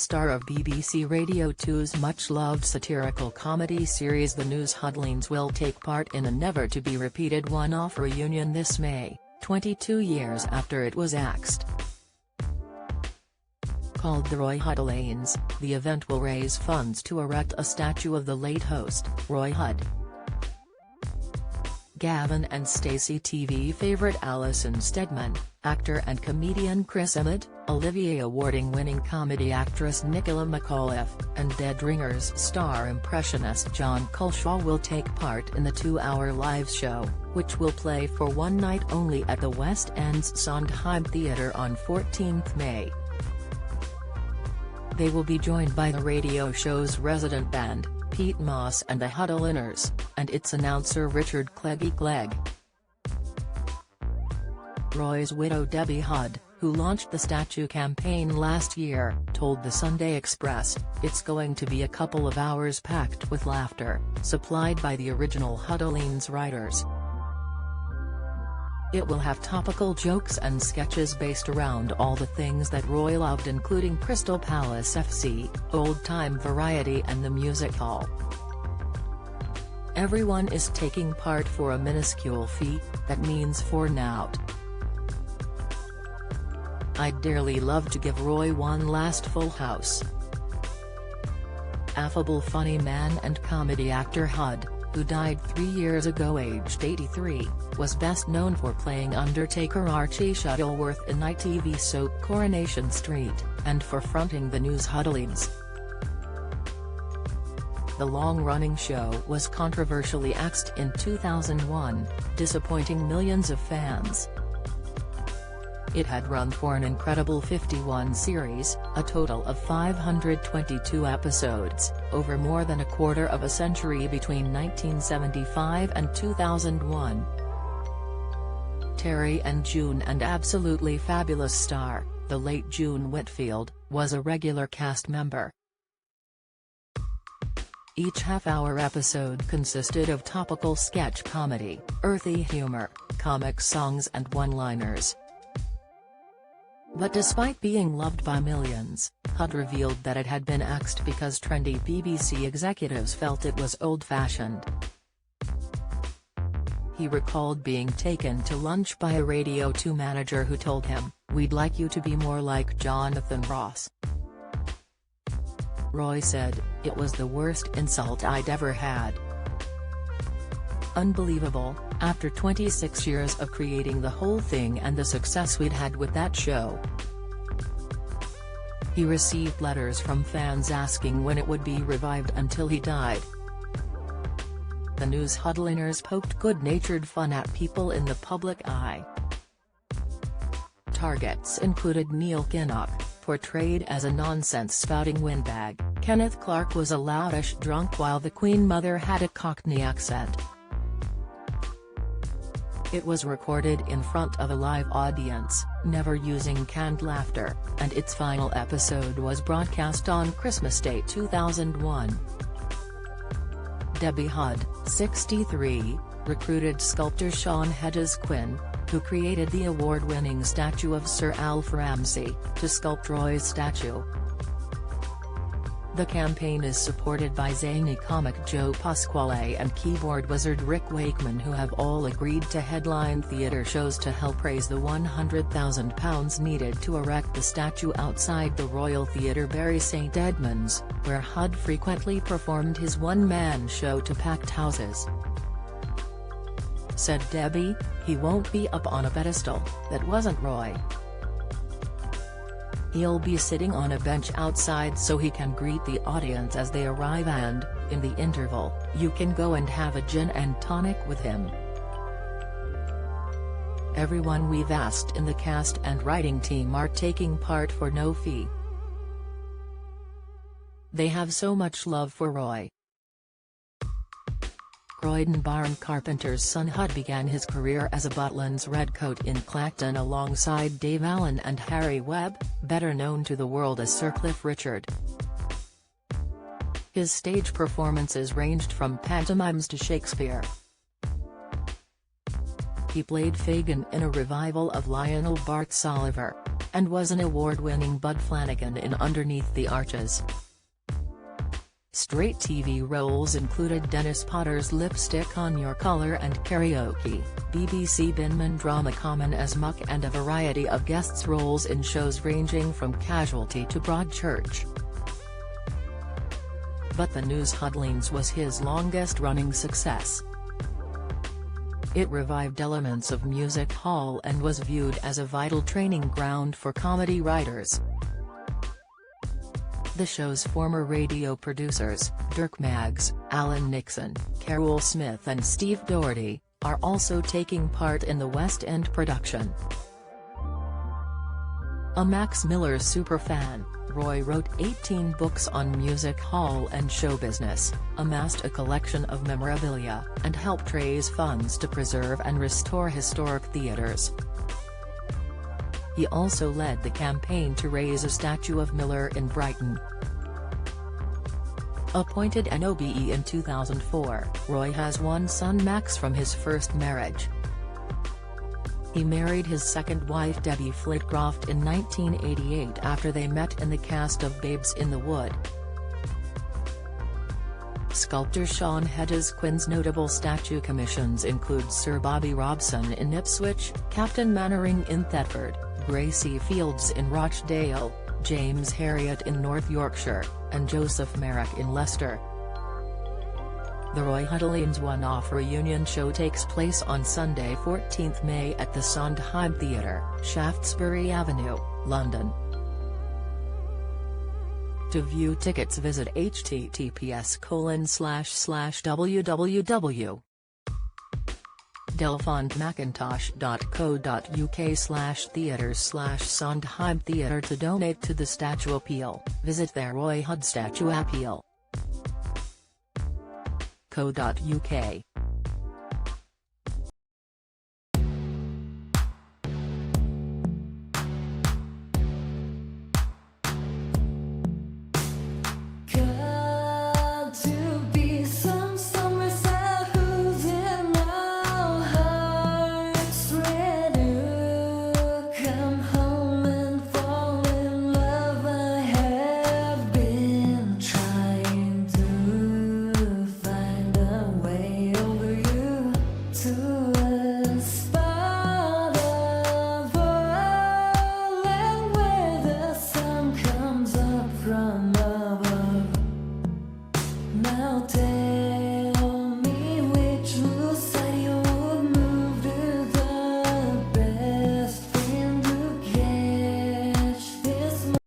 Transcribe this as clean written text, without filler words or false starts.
star of BBC Radio 2's much-loved satirical comedy series The News Huddlines will take part in a never-to-be-repeated one-off reunion this May, 22 years after it was axed. Called the Roy Huddlines, the event will raise funds to erect a statue of the late host, Roy Hudd. Gavin and Stacey TV favourite Alison Steadman, actor and comedian Chris Emmett, Olivier Award-winning comedy actress Nicola McAuliffe, and Dead Ringers star impressionist John Culshaw will take part in the 2-hour live show, which will play for one night only at the West End's Sondheim Theatre on 14th May. They will be joined by the radio show's resident band, Pete Moss and the Huddlines, and its announcer Richard Clegg. Roy's widow Debbie Hudd, who launched the statue campaign last year, told the Sunday Express, "It's going to be a couple of hours packed with laughter, supplied by the original Huddlines writers. It will have topical jokes and sketches based around all the things that Roy loved, including Crystal Palace FC, old-time variety and the music hall. Everyone is taking part for a minuscule fee, that means for nought. I'd dearly love to give Roy one last full house." Affable funny man and comedy actor Hudd, who died 3 years ago aged 83, was best known for playing Undertaker Archie Shuttleworth in ITV soap Coronation Street, and for fronting the News Huddlines. The long-running show was controversially axed in 2001, disappointing millions of fans. It had run for an incredible 51 series, a total of 522 episodes, over more than a quarter of a century between 1975 and 2001. Terry and June and absolutely fabulous star, the late June Whitfield, was a regular cast member. Each half-hour episode consisted of topical sketch comedy, earthy humor, comic songs and one-liners. But despite being loved by millions, Hudd revealed that it had been axed because trendy BBC executives felt it was old-fashioned. He recalled being taken to lunch by a Radio 2 manager who told him, "We'd like you to be more like Jonathan Ross." Roy said, "It was the worst insult I'd ever had. Unbelievable, after 26 years of creating the whole thing and the success we'd had with that show." He received letters from fans asking when it would be revived until he died. The News Huddlines poked good-natured fun at people in the public eye. Targets included Neil Kinnock, portrayed as a nonsense-spouting windbag. Kenneth Clark was a loutish drunk while the Queen Mother had a Cockney accent. It was recorded in front of a live audience, never using canned laughter, and its final episode was broadcast on Christmas Day 2001. Debbie Hudd, 63, recruited sculptor Sean Hedges Quinn, who created the award-winning statue of Sir Alf Ramsey, to sculpt Roy's statue. The campaign is supported by zany comic Joe Pasquale and keyboard wizard Rick Wakeman, who have all agreed to headline theatre shows to help raise the £100,000 needed to erect the statue outside the Royal Theatre Bury St Edmunds, where Hudd frequently performed his one-man show to packed houses. Said Debbie, "He won't be up on a pedestal, that wasn't Roy. He'll be sitting on a bench outside so he can greet the audience as they arrive and, in the interval, you can go and have a gin and tonic with him." Everyone we've asked in the cast and writing team are taking part for no fee. They have so much love for Roy. Croydon barn carpenter's son Hudd began his career as a Butlins redcoat in Clacton alongside Dave Allen and Harry Webb, better known to the world as Sir Cliff Richard. His stage performances ranged from pantomimes to Shakespeare. He played Fagin in a revival of Lionel Bart's Oliver, and was an award-winning Bud Flanagan in Underneath the Arches. Straight TV roles included Dennis Potter's Lipstick on Your Color and Karaoke, BBC Binman drama Common as Muck, and a variety of guest roles in shows ranging from Casualty to Broadchurch. But the news Huddlines was his longest-running success. It revived elements of music hall and was viewed as a vital training ground for comedy writers. The show's former radio producers, Dirk Maggs, Alan Nixon, Carol Smith and Steve Doherty, are also taking part in the West End production. A Max Miller superfan, Roy wrote 18 books on music hall and show business, amassed a collection of memorabilia, and helped raise funds to preserve and restore historic theatres. He also led the campaign to raise a statue of Miller in Brighton. Appointed NOBE in 2004, Roy has one son, Max, from his first marriage. He married his second wife Debbie Flitcroft in 1988 after they met in the cast of Babes in the Wood. Sculptor Sean Hedges Quinn's notable statue commissions include Sir Bobby Robson in Ipswich, Captain Mannering in Thetford, Gracie Fields in Rochdale, James Herriot in North Yorkshire, and Joseph Merrick in Leicester. The Roy Huddlines one-off reunion show takes place on Sunday 14 May at the Sondheim Theatre, Shaftesbury Avenue, London. To view tickets visit https://www.delfontmacintosh.co.uk/theatres/Sondheim Theatre. To donate to the statue appeal, visit their Roy Hud Statue Appeal. co.uk